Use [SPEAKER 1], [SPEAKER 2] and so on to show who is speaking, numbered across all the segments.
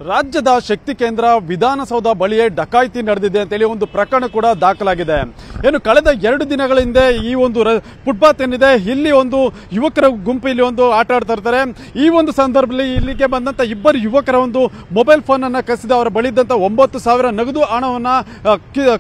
[SPEAKER 1] ರಾಜ್ಯದ ಶಕ್ತಿ ಕೇಂದ್ರ ವಿಧಾನಸೌಧ ಬಳಿಯೇ ಡಕಾಯಿತಿ ನಡೆದಿದೆ ಅಂತೇಳಿ ಒಂದು ಪ್ರಕರಣ ಕೂಡ ದಾಖಲಾಗಿದೆ. ಏನು ಕಳೆದ 2 ದಿನಗಳ ಹಿಂದೆ ಈ ಒಂದು ಫುಟ್ಪಾತ್ ಏನಿದೆ ಇಲ್ಲಿ ಒಂದು ಯುವಕರ ಗುಂಪು ಇಲ್ಲಿ ಒಂದು ಆಟ ಆಡ್ತಾ ಇರ್ತಾರೆ. ಈ ಒಂದು ಸಂದರ್ಭದಲ್ಲಿ ಇಲ್ಲಿಗೆ ಬಂದಂತ ಇಬ್ಬರು ಯುವಕರ ಒಂದು ಮೊಬೈಲ್ ಫೋನ್ ಅನ್ನ ಕಸಿದ ಅವರ ಬಳಿದಂತ 9,000 ನಗದು ಹಣವನ್ನ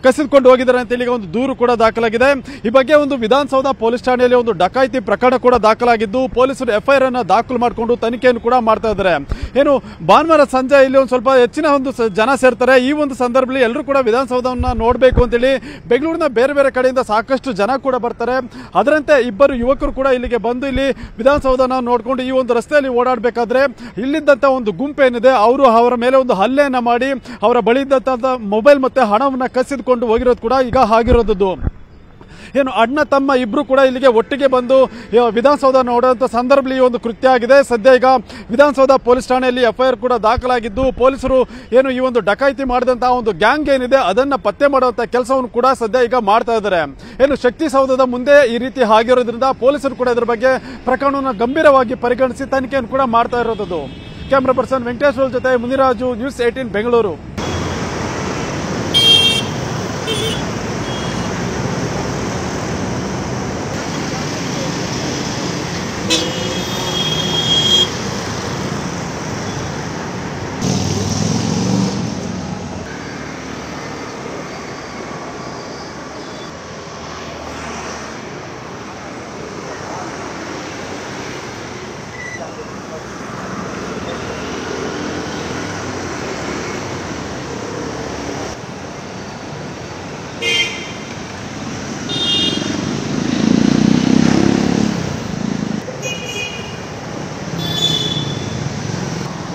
[SPEAKER 1] ಕಸಿದುಕೊಂಡು ಹೋಗಿದ್ದಾರೆ ಅಂತೇಳಿ ಒಂದು ದೂರು ಕೂಡ ದಾಖಲಾಗಿದೆ. ಈ ಬಗ್ಗೆ ಒಂದು ವಿಧಾನಸೌಧ ಪೊಲೀಸ್ ಠಾಣೆಯಲ್ಲಿ ಒಂದು ಡಕಾಯಿತಿ ಪ್ರಕರಣ ಕೂಡ ದಾಖಲಾಗಿದ್ದು ಪೊಲೀಸರು ಎಫ್ಐಆರ್ ಅನ್ನ ದಾಖಲು ಮಾಡಿಕೊಂಡು ತನಿಖೆಯನ್ನು ಕೂಡ ಮಾಡ್ತಾ ಇದ್ದಾರೆ. ಏನು ಭಾನುವಾರ ಸಂಜೆ ಇಲ್ಲಿ ಒಂದು ಸ್ವಲ್ಪ ಹೆಚ್ಚಿನ ಒಂದು ಜನ ಸೇರ್ತಾರೆ. ಈ ಒಂದು ಸಂದರ್ಭದಲ್ಲಿ ಎಲ್ಲರೂ ಕೂಡ ವಿಧಾನಸೌಧವನ್ನ ನೋಡಬೇಕು ಅಂತೇಳಿ ಬೆಂಗಳೂರಿನ ಬೇರೆ ಬೇರೆ ಕಡೆಯಿಂದ ಸಾಕಷ್ಟು ಜನ ಕೂಡ ಬರ್ತಾರೆ. ಅದರಂತೆ ಇಬ್ಬರು ಯುವಕರು ಕೂಡ ಇಲ್ಲಿಗೆ ಬಂದು ಇಲ್ಲಿ ವಿಧಾನಸೌಧನ ನೋಡಿಕೊಂಡು ಈ ಒಂದು ರಸ್ತೆಯಲ್ಲಿ ಓಡಾಡಬೇಕಾದ್ರೆ ಇಲ್ಲಿದ್ದಂತ ಒಂದು ಗುಂಪು ಏನಿದೆ ಅವರು ಅವರ ಮೇಲೆ ಒಂದು ಹಲ್ಲೆಯನ್ನ ಮಾಡಿ ಅವರ ಬಳಿ ಇದ್ದಂತ ಮೊಬೈಲ್ ಮತ್ತೆ ಹಣವನ್ನ ಕಸಿದುಕೊಂಡು ಹೋಗಿರೋದು ಕೂಡ ಈಗ ಆಗಿರೋದು. ಏನು ಅಣ್ಣ ತಮ್ಮ ಇಬ್ರು ಕೂಡ ಇಲ್ಲಿಗೆ ಒಟ್ಟಿಗೆ ಬಂದು ವಿಧಾನಸೌಧ ನೋಡುವಂತ ಸಂದರ್ಭದಲ್ಲಿ ಈ ಒಂದು ಕೃತ್ಯ ಆಗಿದೆ. ಸದ್ಯ ಈಗ ವಿಧಾನಸೌಧ ಪೊಲೀಸ್ ಠಾಣೆಯಲ್ಲಿ ಎಫ್ಐಆರ್ ಕೂಡ ದಾಖಲಾಗಿದ್ದು ಪೊಲೀಸರು ಏನು ಈ ಒಂದು ಡಕಾಯಿತಿ ಮಾಡಿದಂತಹ ಒಂದು ಗ್ಯಾಂಗ್ ಏನಿದೆ ಅದನ್ನ ಪತ್ತೆ ಮಾಡುವಂತ ಕೆಲಸವನ್ನು ಕೂಡ ಸದ್ಯ ಈಗ ಮಾಡ್ತಾ ಇದ್ದಾರೆ. ಏನು ಶಕ್ತಿ ಸೌಧದ ಮುಂದೆ ಈ ರೀತಿ ಆಗಿರೋದ್ರಿಂದ ಪೊಲೀಸರು ಕೂಡ ಇದರ ಬಗ್ಗೆ ಪ್ರಕರಣವನ್ನು ಗಂಭೀರವಾಗಿ ಪರಿಗಣಿಸಿ ತನಿಖೆಯನ್ನು ಕೂಡ ಮಾಡ್ತಾ ಇರೋದು. ಕ್ಯಾಮರಾ ಪರ್ಸನ್ ವೆಂಕಟೇಶ್ವರ ಜೊತೆ ಮುನಿರಾಜು, ನ್ಯೂಸ್ 18 ಬೆಂಗಳೂರು.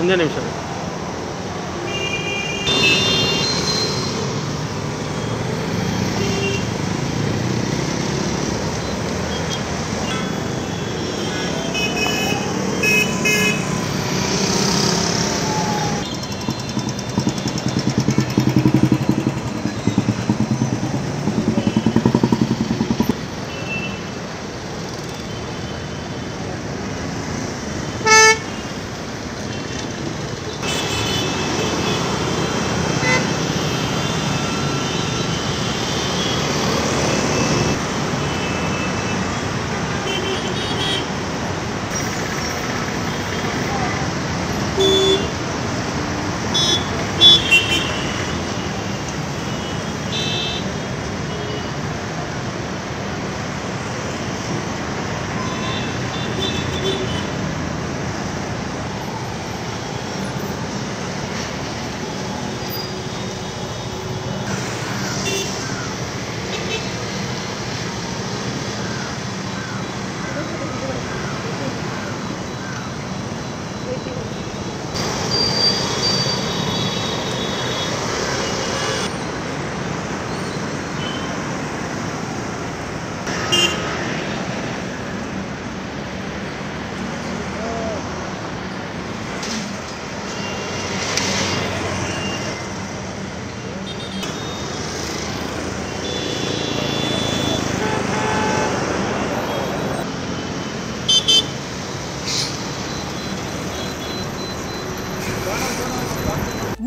[SPEAKER 2] ಒಂದೇ ನಿಮಿಷ.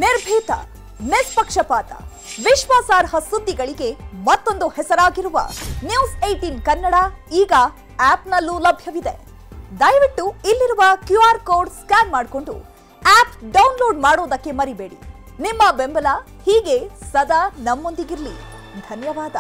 [SPEAKER 3] ನಿರ್ಭೀತ, ನಿಷ್ಪಕ್ಷಪಾತ, ವಿಶ್ವಾಸಾರ್ಹ ಸುದ್ದಿಗಳಿಗೆ ಮತ್ತೊಂದು ಹೆಸರಾಗಿರುವ ನ್ಯೂಸ್ 18 ಕನ್ನಡ ಈಗ ಆಪ್ನಲ್ಲೂ ಲಭ್ಯವಿದೆ. ದಯವಿಟ್ಟು ಇಲ್ಲಿರುವ QR ಕೋಡ್ ಸ್ಕ್ಯಾನ್ ಮಾಡಿಕೊಂಡು ಆಪ್ ಡೌನ್ಲೋಡ್ ಮಾಡೋದಕ್ಕೆ ಮರಿಬೇಡಿ. ನಿಮ್ಮ ಬೆಂಬಲ ಹೀಗೆ ಸದಾ ನಮ್ಮೊಂದಿಗಿರಲಿ. ಧನ್ಯವಾದ.